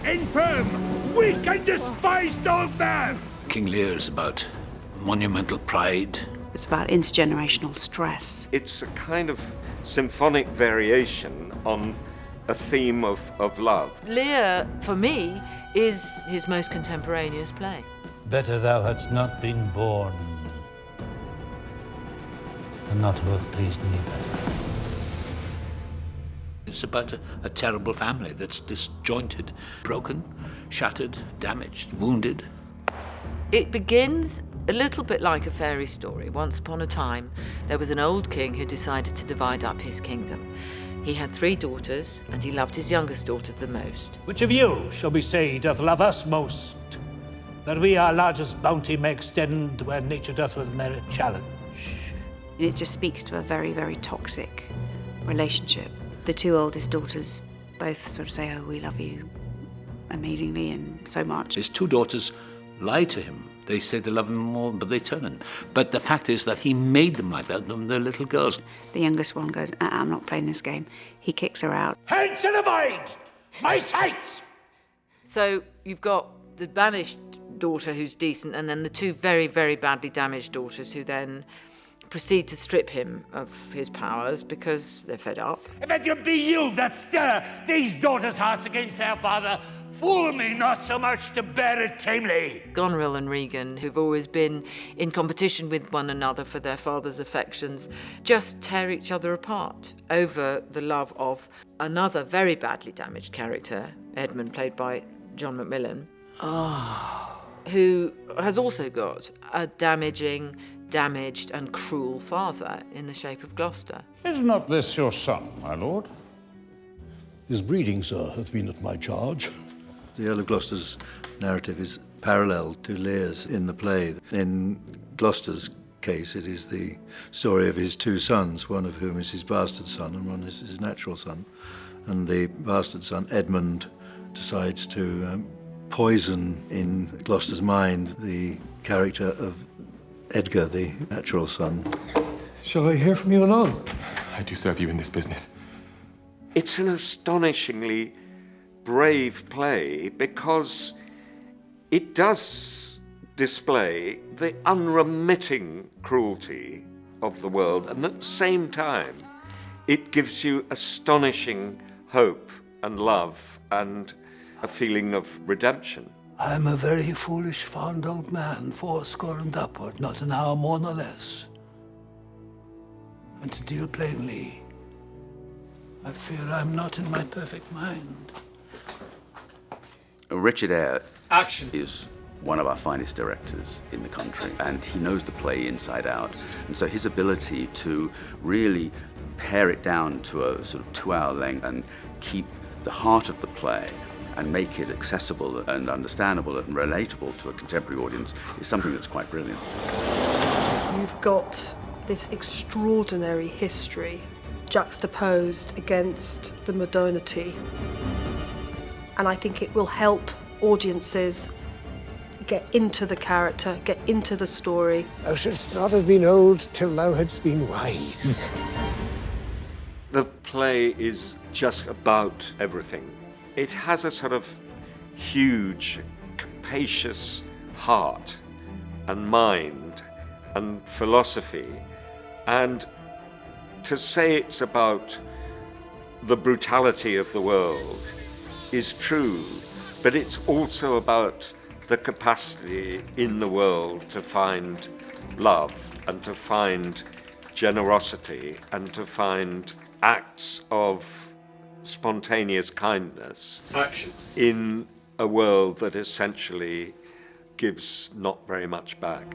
infirm, weak and despised old man! King Lear is about monumental pride. It's about intergenerational stress. It's a kind of symphonic variation on a theme of love. Lear, for me, is his most contemporaneous play. Better thou hadst not been born than not to have pleased me better. It's about a terrible family that's disjointed, broken, shattered, damaged, wounded. It begins a little bit like a fairy story. Once upon a time, there was an old king who decided to divide up his kingdom. He had 3 daughters, and he loved his youngest daughter the most. Which of you shall we say doth love us most? That we our largest bounty may extend where nature doth with merit challenge. It just speaks to a very, very toxic relationship. The 2 oldest daughters both sort of say, oh, we love you amazingly and so much. His 2 daughters lie to him. They say they love him more, but they turn him. But the fact is that he made them like that when they're little girls. The youngest one goes, I'm not playing this game. He kicks her out. Hence and avoid my sights! So you've got the banished daughter who's decent, and then the 2 very, very badly damaged daughters who then proceed to strip him of his powers because they're fed up. If it could be you that stir these daughters' hearts against their father, fool me not so much to bear it tamely. Goneril and Regan, who've always been in competition with one another for their father's affections, just tear each other apart over the love of another very badly damaged character, Edmund, played by John Macmillan, who has also got a damaged and cruel father in the shape of Gloucester. Is not this your son, my lord? His breeding, sir, hath been at my charge. The Earl of Gloucester's narrative is parallel to Lear's in the play. In Gloucester's case, it is the story of his 2 sons, one of whom is his bastard son and one is his natural son. And the bastard son, Edmund, decides to poison in Gloucester's mind the character of Edgar, the natural son. Shall I hear from you anon? I do serve you in this business. It's an astonishingly brave play because it does display the unremitting cruelty of the world, and at the same time it gives you astonishing hope and love and a feeling of redemption. I am a very foolish, fond old man, 80 and upward, not an hour more nor less. And to deal plainly, I fear I'm not in my perfect mind. Richard Eyre Action. is one of our finest directors in the country, and he knows the play inside out. And so his ability to really pare it down to a sort of 2-hour length and keep the heart of the play and make it accessible and understandable and relatable to a contemporary audience is something that's quite brilliant. You've got this extraordinary history juxtaposed against the modernity. And I think it will help audiences get into the character, get into the story. Thou shouldst not have been old till thou hadst been wise. The play is just about everything. It has a sort of huge, capacious heart and mind and philosophy. And to say it's about the brutality of the world is true, but it's also about the capacity in the world to find love and to find generosity and to find acts of spontaneous kindness. Action. In a world that essentially gives not very much back.